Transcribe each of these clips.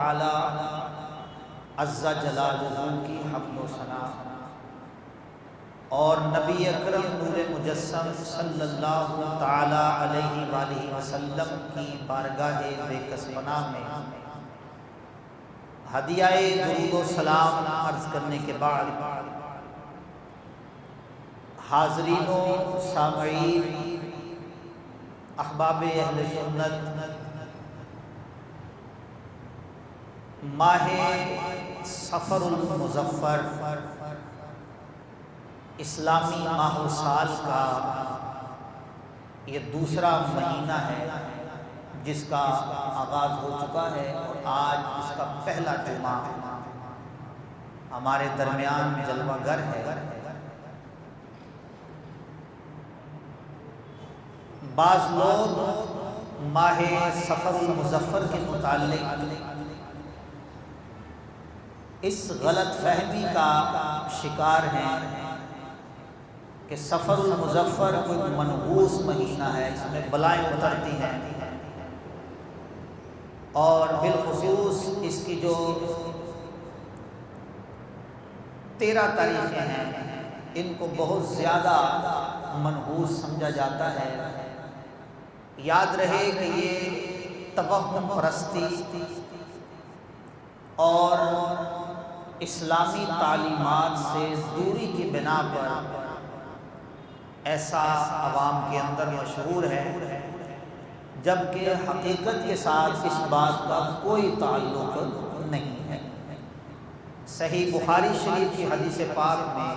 تعالی عز جلالہ کی حمد و ثنا اور نبی اکرم نور مجسم صلی اللہ تعالی علیہ وآلہ وسلم کی بارگاہ بے کس پناہ میں ہدیہ درود و سلام عرض کرنے کے بعد حاضرین و سامعین احباب اہل سنت، ماہ صفر المظفر اسلامی ماہ و سال کا یہ دوسرا مہینہ ہے جس کا آغاز ہو چکا ہے، اور آج اس کا پہلا جمعہ ہمارے درمیان جلوہ گر ہے۔ بعض لوگ ماہ صفر المظفر کے متعلق اس غلط فہمی کا شکار ہیں کہ صفر المظفر کوئی منحوس مہینہ ہے، اس میں بلائیں اترتی ہیں، اور بالخصوص اس کی جو 13 تاریخیں ہیں ان کو بہت زیادہ منحوس سمجھا جاتا ہے۔ یاد رہے کہ یہ توہم پرستی اور اسلامی تعلیمات سے دوری کی بنا پر ایسا عوام کے اندر مشہور ہے، جبکہ حقیقت کے ساتھ اس بات کا کوئی تعلق نہیں ہے۔ صحیح بخاری شریف کی حدیث پاک میں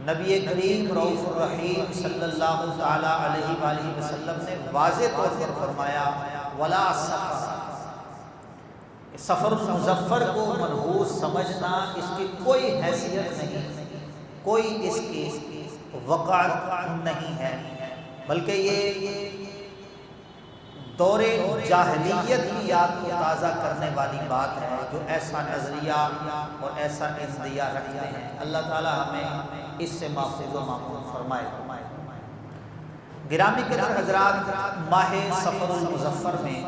نبی کریم رؤوف الرحیم صلی اللہ تعالی علیہ وآلہ وسلم نے واضح طور پر فرمایا ولا صفر، صفر المظفر کو منحوس سمجھنا اس کی کوئی حیثیت نہیں، کوئی اس کی وقعت نہیں ہے، بلکہ یہ دور جاہلیت کی یاد کو تازہ کرنے والی بات ہے جو ایسا نظریہ اور ایسا نظریہ رکھتے ہیں۔ اللہ تعالی ہمیں اس سے محفوظ و محفوظ فرمائے۔ گرامی قدر حضرات، ماہ صفر المظفر میں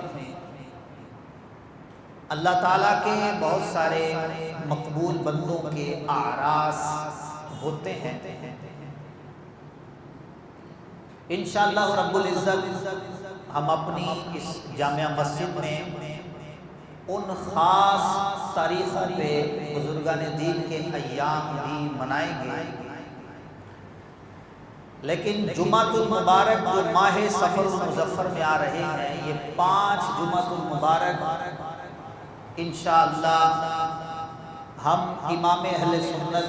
اللہ تعالیٰ کے بہت سارے مقبول بندوں کے اعراس ہوتے ہیں۔ انشاءاللہ رب العزت ہم اپنی اس جامع مسجد میں ان خاص تاریخوں پہ بزرگان دین کے ایام بھی منائیں گے، لیکن جمعۃ المبارک جو ماہ صفر المظفر میں آ رہے ہیں، یہ 5 جمعۃ المبارک انشاءاللہ ہم امام اہل سنت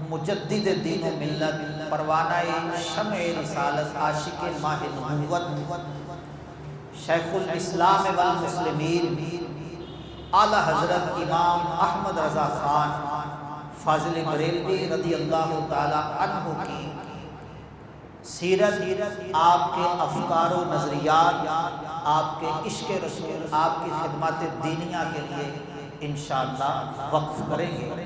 مجدد دین و ملت پروانہ شمع رسالت عاشق ماہ نبوت شیخ الاسلام والمسلمین اعلی حضرت امام احمد رضا خان فاضل بریلوی رضی اللہ تعالی عنہ کی سیرت، آپ کے افکار و نظریات، آپ کے عشق رسول، آپ کی خدمات دینیہ کے لیے انشاءاللہ وقف کریں گے۔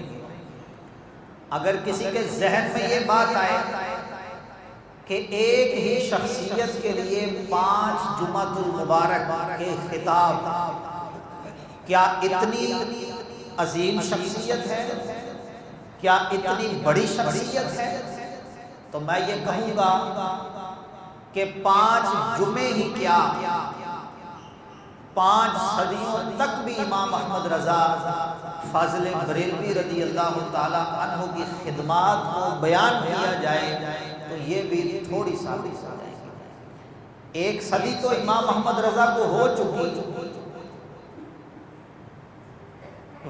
اگر کسی کے ذہن میں یہ بات آئے کہ ایک ہی شخصیت کے لیے 5 جمعۃ المبارک کے خطاب کیا اتنی عظیم شخصیت ہے، کیا اتنی بڑی شخصیت ہے، تو میں یہ کہوں گا کہ 5 جمعے ہی کیا، 5 صدیوں تک بھی امام احمد رضا فاضل بریلوی رضی اللہ تعالی عنہ کی خدمات کو بیان کیا جائے تو یہ بھی تھوڑی سا ہو جائے گی۔ 1 صدی تو امام احمد رضا کو ہو چکی،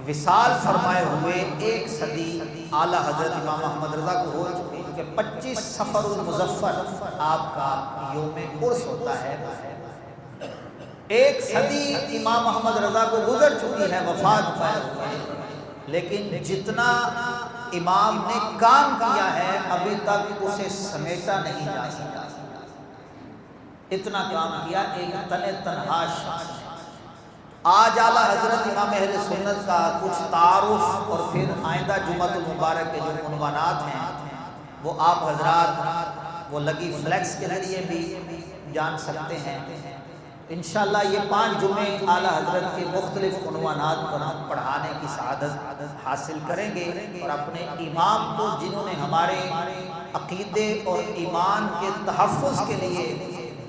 وصال فرمائے ہوئے 1 صدی اعلی حضرت امام احمد رضا کو ہو چکی، کہ 25 صفر المظفر آپ کا یوم عرس ہوتا ہے۔ 1 صدی امام احمد رضا کو گزر چکی ہے، وفات پائے ہوئے، لیکن جتنا امام نے کام کیا ہے ابھی تک اسے سمیٹا نہیں جا سکا۔ اتنا کام کیا ایک تنہا شخص نے۔ آج اعلیٰ حضرت امام اہل سنت کا کچھ تعارف اور پھر آئندہ جمعۃ المبارک کے جو عنوانات ہیں وہ آپ حضرات وہ لگی فلیکس کے ذریعے بھی جان سکتے ہیں۔ انشاءاللہ یہ 5 جمعے اعلیٰ حضرت کے مختلف عنوانات پر ہم پڑھانے کی سعادت حاصل کریں گے، اور اپنے امام کو جنہوں نے ہمارے عقیدے اور ایمان کے تحفظ کے لیے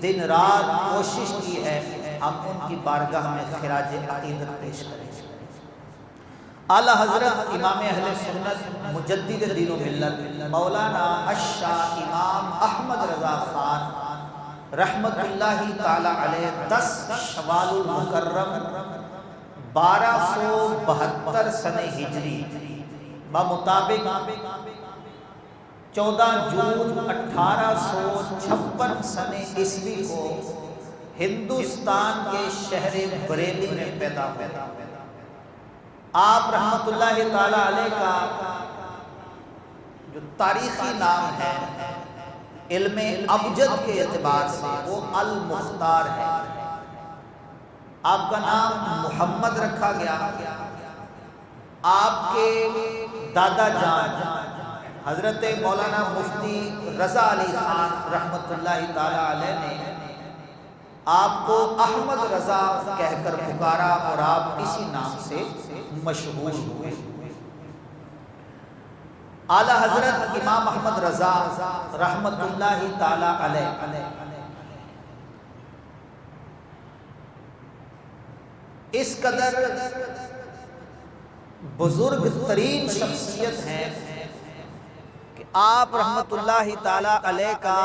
دن رات کوشش کی ہے، ہم ان کی بارگاہ میں خراج عقیدت پیش کریں گے۔ اعلیٰ حضرت امام اہل سنت مجدد دین و ملت مولانا الشاہ امام احمد رضا خان رحمت اللہ تعالی علیہ 10 شوال المکرم 1272 سنہ ہجری بمطابق 14 جون 1856 سنہ عیسوی کو ہندوستان کے شہر بریلی میں پیدا ہوئے۔ آپ رحمت اللہ تعالی علیہ کا جو تاریخی نام ہے علم ابجد کے اعتبار سے وہ المختار ہے۔ آپ کا نام محمد رکھا گیا۔ آپ کے دادا جان حضرت مولانا مفتی رضا علی خان رحمت اللہ تعالی علیہ نے آپ کو احمد رضا کہہ کر پکارا، اور آپ اسی نام سے مشہور ہوئے۔ اعلیٰ حضرت امام احمد رضا رحمت اللہ تعالی علیہ اس قدر بزرگ ترین شخصیت ہیں کہ آپ رحمت اللہ تعالی علیہ کا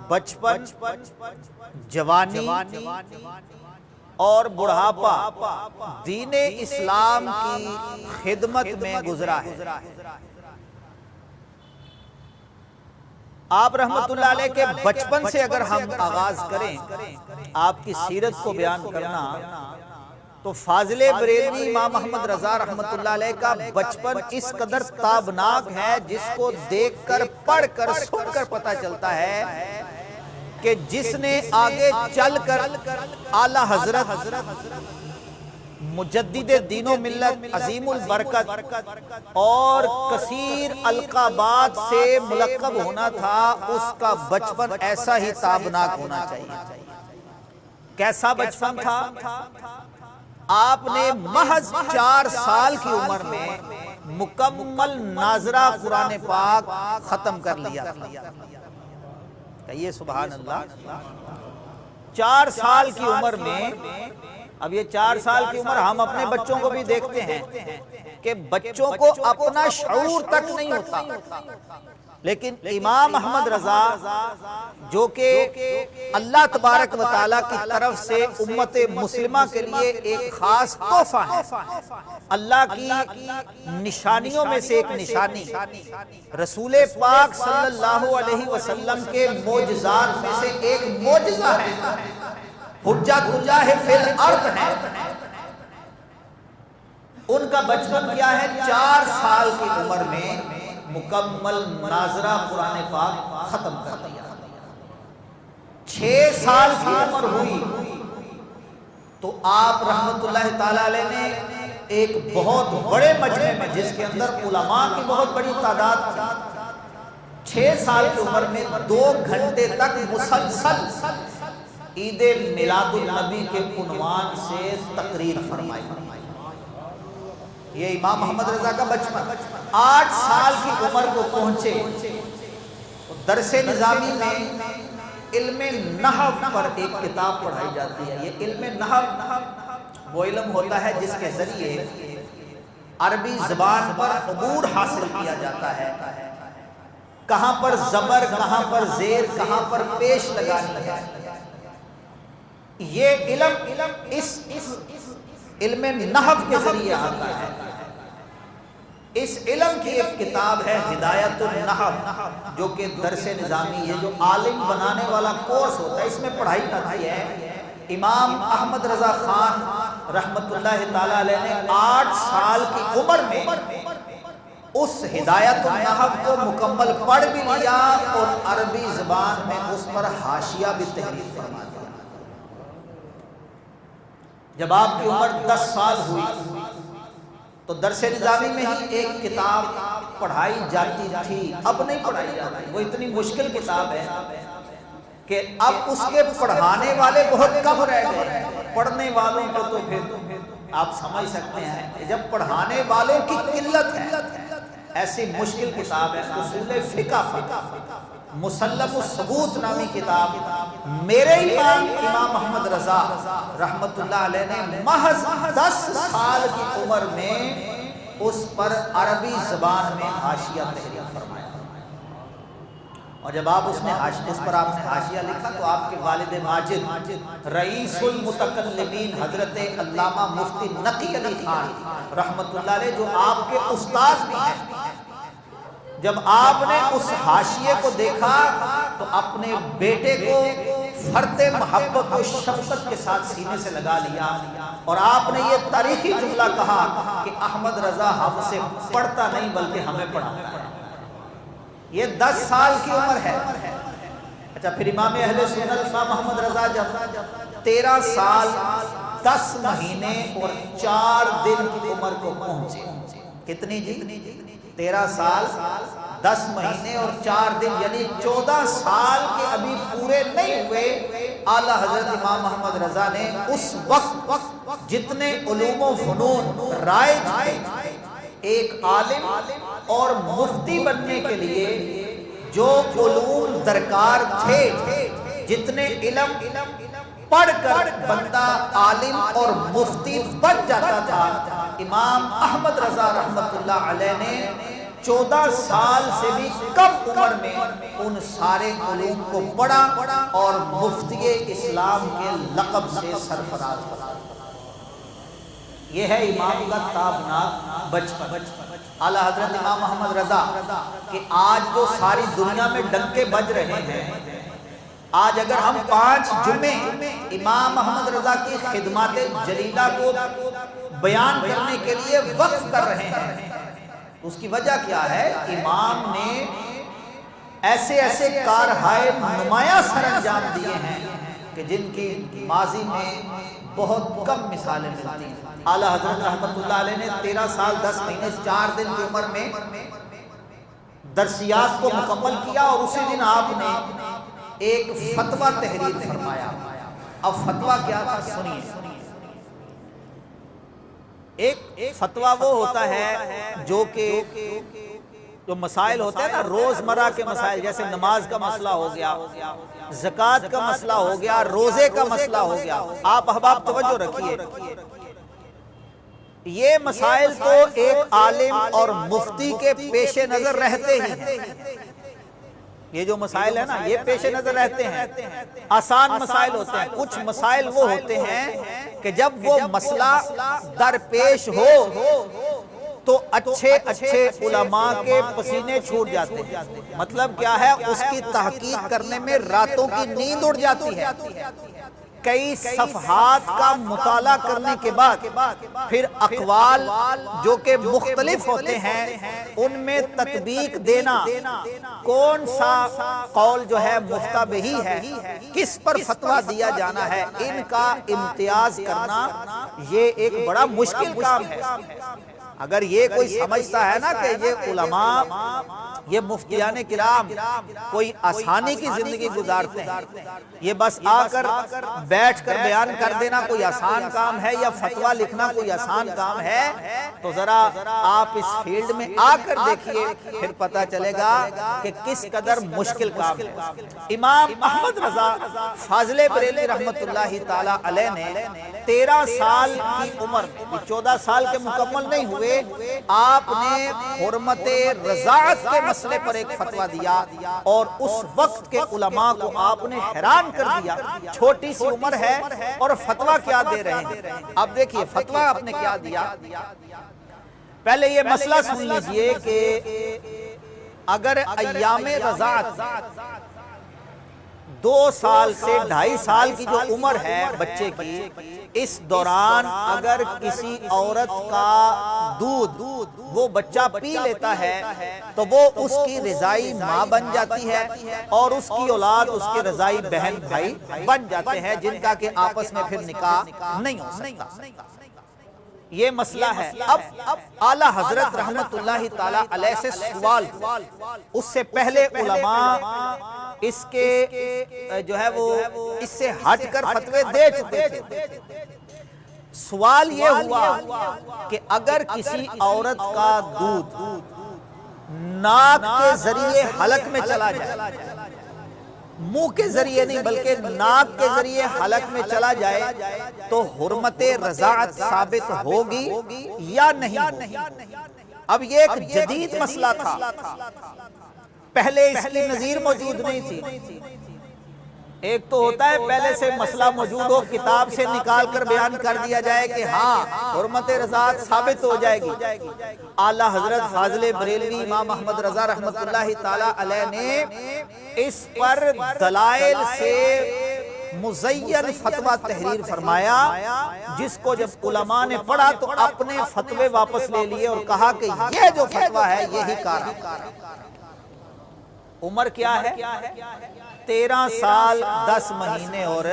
بچپن، جوانی اور بڑھاپا دین اسلام کی خدمت میں گزرا ہے۔ آپ رحمت اللہ علیہ کے بچپن سے اگر ہم آغاز کریں آپ کی سیرت کو بیان کرنا، تو فاضل بریلوی امام احمد رضا رحمت اللہ علیہ کا بچپن اس قدر تابناک ہے جس کو دیکھ کر، پڑھ کر، سن کر پتہ چلتا ہے کہ جس نے آگے چل کر اعلیٰ حضرت مجدد دین و ملت عظیم البرکت اور کثیر القابات سے ملقب ہونا تھا، اس کا بچپن ایسا ہی تابناک ہونا چاہیے۔ کیسا بچپن تھا؟ آپ نے محض 4 سال کی عمر میں مکمل ناظرہ قرآن پاک ختم کر لیا تھا۔ کہیے سبحان اللہ۔ 4 سال کی عمر میں، اب یہ 4 سال کی عمر ہم اپنے بچوں کو بھی دیکھتے ہیں کہ بچوں کو اپنا شعور تک نہیں ہوتا، لیکن امام احمد رضا جو کہ اللہ تبارک و تعالیٰ کی طرف سے امت مسلمہ کے لیے ایک خاص تحفہ ہے، اللہ کی نشانیوں میں سے ایک نشانی، رسول پاک صلی اللہ علیہ وسلم کے معجزات میں سے ایک معجزہ ہے، حجت اللہ فی الارض ہے۔ ان کا بچپن کیا ہے؟ 4 سال کی عمر میں مکمل ناظرہ قرآن پاک ختم کر دیا۔ 6 سال کی عمر ہوئی تو آپ رحمت اللہ تعالی علیہ نے ایک بہت بڑے مجمع میں، جس کے اندر علماء کی بہت بڑی تعداد تھی، 6 سال کی عمر میں 2 گھنٹے تک مسلسل عید میلاد النبی کے عنوان سے تقریر فرمائی۔ یہ امام محمد رضا کا بچپن۔ 8 سال کی عمر کو پہنچے، درس نظامی میں علم نحو پر ایک کتاب پڑھائی جاتی ہے۔ یہ علم نحو وہ علم ہوتا ہے جس کے ذریعے عربی زبان پر عبور حاصل کیا جاتا ہے، کہاں پر زبر، کہاں پر زیر، کہاں پر پیش لگانی ہے۔ یہ علم اس علم نحو کے ذریعے آتا ہے۔ اس علم کی ایک کتاب ہے ہدایت النحو، جو کہ درس نظامی، یہ جو عالم بنانے والا کورس ہوتا ہے، اس میں پڑھائی جاتی ہے۔ امام احمد رضا خان رحمت اللہ تعالی علیہ نے 8 سال کی عمر میں اس ہدایت النحو کو مکمل پڑھ بھی لیا اور عربی زبان میں اس پر حاشیہ بھی تحریر فرما دیا۔ جب آپ کی عمر 10 سال ہوئی تو درس نظامی میں ہی ایک کتاب پڑھائی جاتی تھی، اب نہیں پڑھائی جاتی، وہ اتنی مشکل کتاب ہے کہ اب اس کے پڑھانے والے بہت کم رہ گئے، پڑھنے والوں کو تو پھر آپ سمجھ سکتے ہیں کہ جب پڑھانے والوں کی قلت ہے، ایسی مشکل کتاب ہے اصول فقہ مسلم الثبوت نامی کتاب، میرے امام محمد رضا رحمت اللہ علیہ نے محض 10 سال کی عمر میں اس پر عربی زبان میں حاشیہ تحریر فرمایا، اور جب آپ اس پر آپ نے حاشیہ لکھا تو آپ کے والد ماجد رئیس المتکلمین حضرت علامہ مفتی نقی علی خان رحمت اللہ علیہ جو آپ کے استاد بھی ہیں، جب آپ نے اس حاشیے کو دیکھا تو اپنے بیٹے کو فرط محبت و شفقت کے ساتھ سینے سے لگا لیا، اور آپ نے یہ تاریخی جملہ کہا کہ احمد رضا ہم سے پڑھتا نہیں بلکہ ہمیں پڑھاتا ہے۔ یہ 10 سال کی عمر ہے۔ اچھا، پھر امام اہل سنت امام محمد رضا جب 13 سال 10 مہینے اور 4 دن کی عمر کو پہنچے، کتنی جی؟ 13 سال 10 مہینے اور 4 دن، یعنی 14 سال کے ابھی پورے نہیں ہوئے، اعلیٰ حضرت امام محمد رضا نے اس وقت جتنے علوم و فنون رائج تھے، ایک عالم اور مفتی بننے کے لیے جو علوم درکار تھے، جتنے علم پڑھ کر بندہ عالم اور مفتی بن جاتا تھا، امام احمد رضا رحمت اللہ علیہ نے 14 سال سے بھی کم عمر میں ان سارے علوم کو پڑھا اور مفتی اسلام کے لقب سے سرفراز ہوا۔ یہ ہے امام کا تابناک بچپن۔ اعلیٰ حضرت امام محمد رضا کہ آج جو ساری دنیا میں ڈنکے بج رہے ہیں، آج اگر ہم 5 جمعے امام محمد رضا کی خدمات جلیلہ کو بیان کرنے کے لیے وقف کر رہے ہیں، اس کی وجہ کیا ہے؟ امام نے ایسے ایسے کارہائے نمایاں سر انجام دیے ہیں کہ جن کی ماضی میں بہت کم مثالیں ملتی ہیں۔ اعلیٰ حضرت رحمت اللہ علیہ نے 13 سال 10 مہینے 4 دن کی عمر میں درسیات کو مکمل کیا، اور اسی دن آپ نے ایک فتویٰ تحریر فرمایا۔ اب فتویٰ کیا تھا سنیے۔ ایک فتویٰ وہ ہوتا ہے جو مسائل ہوتے ہیں نا، روزمرہ کے مسائل، جیسے نماز کا مسئلہ ہو گیا، زکوٰۃ کا مسئلہ ہو گیا، روزے کا مسئلہ ہو گیا۔ آپ احباب توجہ رکھیے، یہ مسائل تو ایک عالم اور مفتی کے پیش نظر رہتے ہی ہیں۔ یہ جو مسائل ہیں نا، یہ پیش نظر رہتے ہیں، آسان مسائل ہوتے ہیں۔ کچھ مسائل وہ ہوتے ہیں کہ جب وہ مسئلہ درپیش ہو تو اچھے علماء کے پسینے چھوٹ جاتے ہیں۔ مطلب کیا ہے؟ اس کی تحقیق کرنے میں راتوں کی نیند اڑ جاتی ہے۔ کئی صفحات کا مطالعہ کرنے کے بعد پھر اقوال جو کہ مختلف ہوتے ہیں ان میں تطبیق دینا، کون سا قول جو ہے مفتبہی ہے، کس پر فتویٰ دیا جانا ہے، ان کا امتیاز کرنا یہ ایک بڑا مشکل کام ہے۔ اگر یہ کوئی سمجھتا ہے نا کہ یہ علماء، یہ مفتیان کرام کوئی آسانی کی زندگی گزارتے ہیں، یہ بس آ کر بیٹھ کر بیان کر دینا کوئی آسان کام ہے، یا فتویٰ لکھنا کوئی آسان کام ہے، تو ذرا آپ اس فیلڈ میں آ کر دیکھیے، پھر پتہ چلے گا کہ کس قدر مشکل کام ہے۔ امام احمد رضا فاضل بریلوی رحمت اللہ تعالی علیہ نے 13 سال کی عمر، 14 سال کے مکمل نہیں ہوئے، آپ نے حرمت رضاعت کے مسئلے پر ایک فتویٰ دیا، اور اس وقت کے علماء کو آپ نے حیران کر دیا۔ چھوٹی سی عمر ہے اور فتویٰ کیا دے رہے ہیں۔ اب دیکھیے فتویٰ آپ نے کیا دیا۔ پہلے یہ مسئلہ سن لیجئے کہ اگر ایام رضاعت 2 سال سے 2.5 سال کی جو عمر ہے بچے کی، اس دوران اگر کسی عورت کا دودھ وہ بچہ پی لیتا ہے تو وہ اس کی رضائی ماں بن جاتی ہے، اور اس کی اولاد اس کے رضائی بہن بھائی بن جاتے ہیں، جن کا کہ آپس میں پھر نکاح نہیں ہو سکتا۔ یہ مسئلہ ہے۔ اب اعلیٰ حضرت رحمت اللہ تعالی علیہ سے سوال، اس سے پہلے علماء اس کے جو ہے وہ اس سے ہٹ کر فتوے دے چکے تھے۔ سوال یہ ہوا کہ اگر کسی عورت کا دودھ ناک کے ذریعے حلق میں چلا جائے، منہ کے ذریعے نہیں بلکہ ناک کے ذریعے حلق میں چلا جائے، تو حرمت رضاعت ثابت ہوگی یا نہیں ہوگی؟ اب یہ ایک جدید مسئلہ تھا، پہلے اس کی نظیر موجود نہیں تھی۔ ایک تو ہوتا ہے پہلے سے مسئلہ موجود ہو، کتاب سے نکال کر بیان کر دیا جائے کہ ہاں حرمت رضاعت ثابت ہو جائے گی۔ اعلیٰ حضرت فاضل بریلوی امام احمد رضا رحمۃ اللہ تعالی علیہ نے اس پر دلائل سے مزین فتویٰ تحریر فرمایا، جس کو جب علماء نے پڑھا تو اپنے فتوے واپس لے لیے اور کہا کہ یہ جو فتویٰ ہے یہی کارا۔ عمر کیا ہے؟ 13 سال 10 مہینے اور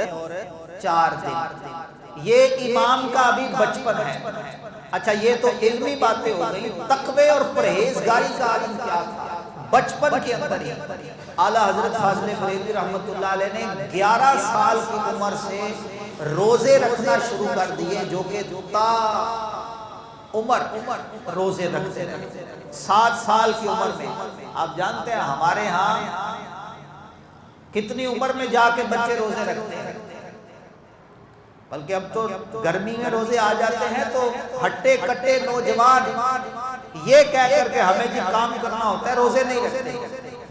4 دن۔ یہ امام کا ابھی بچپن ہے۔ اچھا یہ تو علمی باتیں ہو گئی، تقوی اور پرہیزگاری کا عالم کیا تھا؟ بچپن کے اندر ہی اعلیٰ حضرت فاضل بریلوی رحمۃ اللہ علیہ نے 11 سال کی عمر سے روزے رکھنا شروع کر دیے، جو کہ تا عمر روزے رکھتے رہے۔ 7 سال کی عمر میں آپ جانتے ہیں ہمارے ہاں کتنی عمر میں جا کے بچے روزے رکھتے ہیں، بلکہ اب تو گرمی میں روزے آ جاتے ہیں تو ہٹے کٹے نوجوان یہ کہہ کر کے ہمیں جی کام کرنا ہوتا ہے روزے نہیں رکھتے۔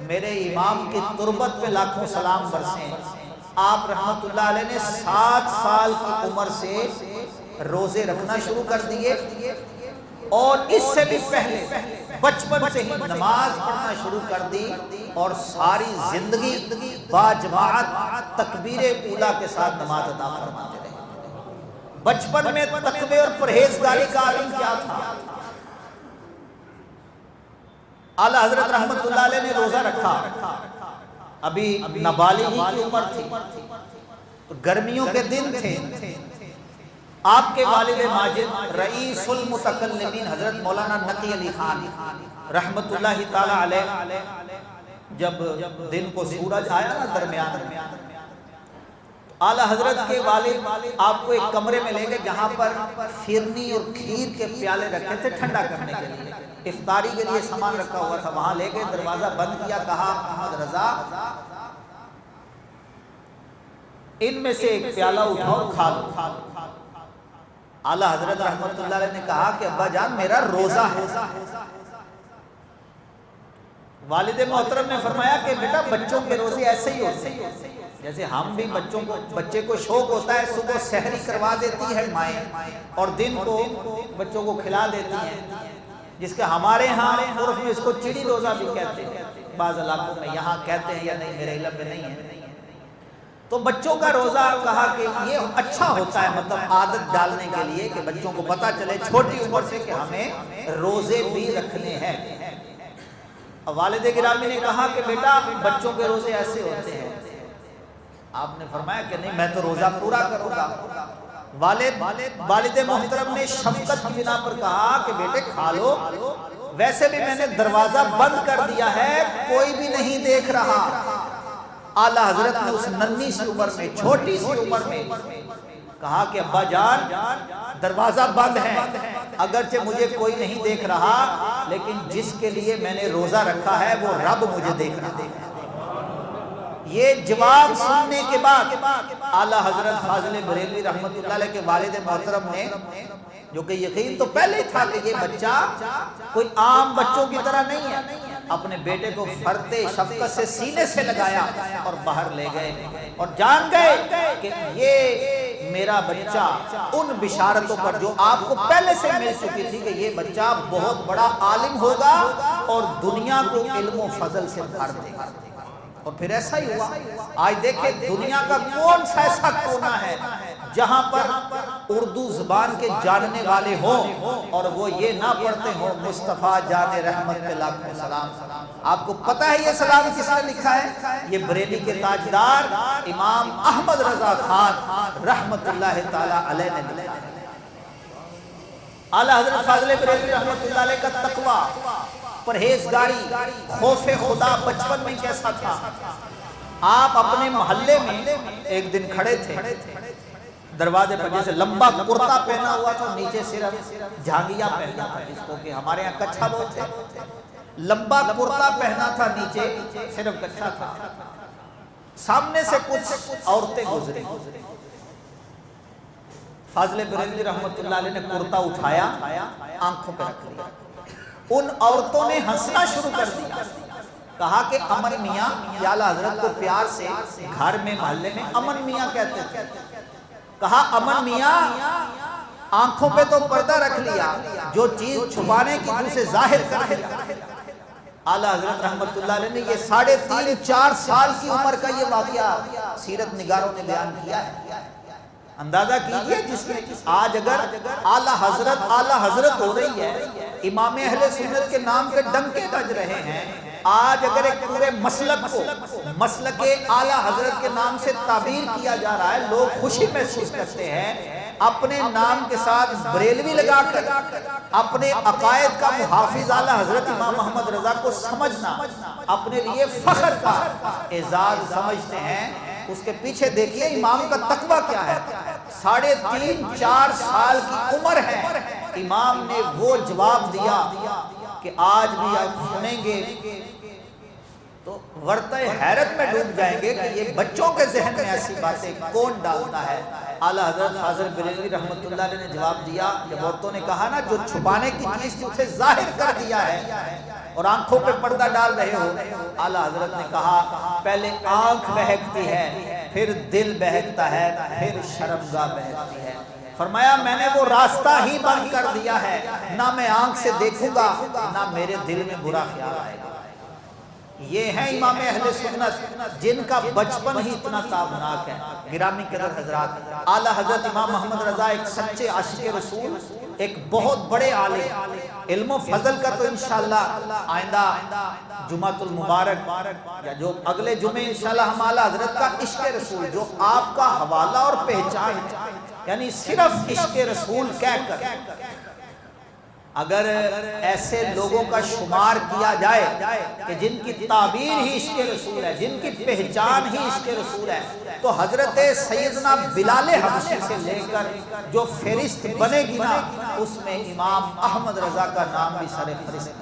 میرے امام کی تربت پہ لاکھوں سلام برسیں، آپ رحمت اللہ علیہ نے 7 سال کی عمر سے روزے رکھنا شروع کر دیے، اور اس سے بھی پہلے بچپن سے ہی نماز پڑھنا شروع کر دی، اور ساری زندگی با جماعت تکبیر اولیٰ کے ساتھ نماز ادا فرماتے رہے۔ بچپن میں تقوی اور پرہیزگاری کا عالم کیا تھا؟ اعلیٰ حضرت رحمت اللہ علیہ نے روزہ رکھا، ابھی نابالغی کی عمر تھی، گرمیوں کے دن تھے۔ آپ کے والد ماجد رئیس المتکلمین حضرت مولانا نقی علی خان رحمت اللہ تعالی علیہ جب دن کو سورج آیا نا درمیان میں، اعلیٰ حضرت کے والد آپ کو ایک کمرے میں لے گئے جہاں پر فرنی اور کھیر کے پیالے رکھے تھے ٹھنڈا کرنے کے لیے، افطاری کے لیے سامان رکھا ہوا تھا، وہاں لے گئے، دروازہ بند کیا، کہا احمد رضا ان میں سے ایک پیالہ اٹھاؤ کھا لو۔ اعلیٰ حضرت رحمت اللہ علیہ نے کہا کہ ابا جان میرا روزہ ہے۔ والد محترم نے فرمایا کہ بیٹا بچوں کے روزے ایسے ہی ہوتے ہیں، جیسے ہم بھی بچے کو شوق ہوتا ہے، صبح سحری کروا دیتی ہے مائیں اور دن کو بچوں کو کھلا دیتی ہیں، جس کے ہمارے ہاں عرف میں اس کو چڑی روزہ بھی کہتے ہیں، بعض علاقوں میں، یہاں کہتے ہیں یا نہیں میرے علم میں نہیں ہے۔ تو بچوں کا روزہ کہا کہ یہ اچھا ہوتا ہے، مطلب عادت ڈالنے کے لیے کہ بچوں کو پتہ چلے چھوٹی عمر سے کہ ہمیں روزے بھی رکھنے ہیں۔ والد گرامی نے کہا کہ بیٹا بچوں کے روزے ایسے ہوتے ہیں، آپ نے فرمایا کہ نہیں میں تو روزہ پورا کروں گا۔ والد محترم نے شفقت کی بنا پر کہا کہ بیٹے کھا لو، ویسے بھی میں نے دروازہ بند کر دیا ہے، کوئی بھی نہیں دیکھ رہا۔ اعلیٰ حضرت نے اس ننھی سی عمر میں، چھوٹی سی عمر میں کہا کہ ابا جان دروازہ بند ہے، اگرچہ مجھے کوئی نہیں دیکھ رہا، لیکن جس کے لیے میں نے روزہ رکھا ہے وہ رب مجھے دیکھ رہا ہے۔ یہ جواب سننے کے بعد اعلیٰ حضرت فاضل بریلوی رحمت اللہ علیہ کے والد محترم نے، جو کہ یقین تو پہلے تھا کہ یہ بچہ کوئی عام بچوں کی طرح نہیں ہے، اپنے بیٹے کو فرتے شفقت سے سینے سے لگایا اور باہر لے گئے، اور جان گئے کہ یہ میرا بچہ ان بشارتوں پر جو آپ کو پہلے سے مل چکی تھی کہ یہ بچہ بہت بڑا عالم ہوگا اور دنیا کو علم و فضل سے بھر دے گا۔ اور پھر ایسا ہی ہوا۔ آج دیکھیں دنیا کا کون سا ایسا کونا ہے جہاں پر اردو زبان کے جاننے والے ہوں اور وہ یہ نہ پڑھتے ہوں مصطفیٰ جان رحمت پہ لاکھوں سلام۔ آپ کو پتہ ہے یہ سلام کس نے لکھا ہے؟ یہ بریلی کے تاجدار امام احمد رضا خان رحمت اللہ تعالی علیہ نے لکھا ہے۔ اعلیٰ حضرت فاضل بریلوی رحمت اللہ علیہ کا تقویٰ، پرہیزگاری، خوف خدا بچپن میں کیسا تھا؟ آپ اپنے محلے میں ایک دن کھڑے تھے دروازے پر، جیسے لمبا کرتا پہنا ہوا تھا، نیچے صرف جھانگیا پہنا تھا، جس کو کہ ہمارے یہاں کچھا بولتے ہیں، لمبا کرتا پہنا تھا، نیچے صرف کچھا تھا۔ سامنے سے کچھ عورتیں گزری، فاضل بریلوی رحمت اللہ علیہ نے کرتا اٹھایا، آنکھوں پہ رکھ لیا، ان عورتوں نے ہنسنا شروع کر دیا، کہا کہ امن میاں، یا اعلیٰ حضرت کو پیار سے گھر میں محلے میں امن میاں کہتے تھے، کہا امن میاں آنکھوں پہ تو پردہ رکھ لیا، جو چیز چھپانے کی اسے ظاہر کر دیا۔ اعلیٰ حضرت رحمت اللہ علیہ نے یہ 3.5-4 سال کی عمر کا یہ واقعہ سیرت نگاروں نے بیان کیا ہے۔ اندازہ کیجئے، جس میں آج اگر اعلیٰ حضرت ہو رہی ہے، امام اہل سنت کے نام کے ڈنکے بج رہے ہیں، آج اگر ایک پورے مسلک کو مسلک اعلیٰ حضرت کے نام سے تعبیر کیا جا رہا ہے، لوگ خوشی محسوس کرتے ہیں، اپنے نام کے ساتھ بریلوی لگا کر اپنے عقائد کا محافظ اعلیٰ حضرت امام محمد رضا کو سمجھنا اپنے لیے فخر کا اعزاز سمجھتے ہیں۔ اس کے پیچھے دیکھیے امام کا تقویٰ کیا ہے، 3.5-4 سال کی عمر ہے، امام نے وہ جواب دیا کہ آج بھی آپ سنیں گے تو ورطہ حیرت میں ڈوب جائیں گے کہ یہ بچوں کے ذہن میں ایسی باتیں کون ڈالتا ہے۔ اعلیٰ حضرت فاضل بریلوی رحمت اللہ علیہ نے جواب دیا، جب عورتوں نے کہا نا جو چھپانے کی چیز تھی اسے ظاہر کر دیا ہے اور آنکھوں پہ پردہ ڈال رہے ہو، اعلیٰ حضرت نے کہا پہلے آنکھ بہکتی ہے، پھر دل بہکتا ہے، پھر شرمگاہ بہکتی ہے۔ فرمایا میں نے وہ راستہ ہی بند کر دیا ہے، نہ میں آنکھ سے دیکھوں گا نہ میرے دل میں برا خیال آئے گا۔ یہ ہیں امام اہل سنت جن کا بچپن ہی اتنا تابناک ہے۔ گرامی قدر حضرات، اعلیٰ حضرت امام محمد رضا ایک سچے عاشق رسول، ایک بہت بڑے عالم، علم و فضل کا تو انشاءاللہ آئندہ جمعۃ المبارک یا جو اگلے جمعے انشاءاللہ ہم اعلیٰ حضرت کا عشق رسول جو آپ کا حوالہ اور پہچان ہے، یعنی صرف عشق رسول کہہ کر اگر ایسے لوگوں کا شمار کیا جائے کہ جن کی تعبیر ہی عشق رسول ہے، جن کی پہچان ہی عشق رسول ہے، تو حضرت سیدنا بلال حبشی سے لے کر جو فہرست بنے گی نا، اس میں امام احمد رضا کا نام بھی سر فہرست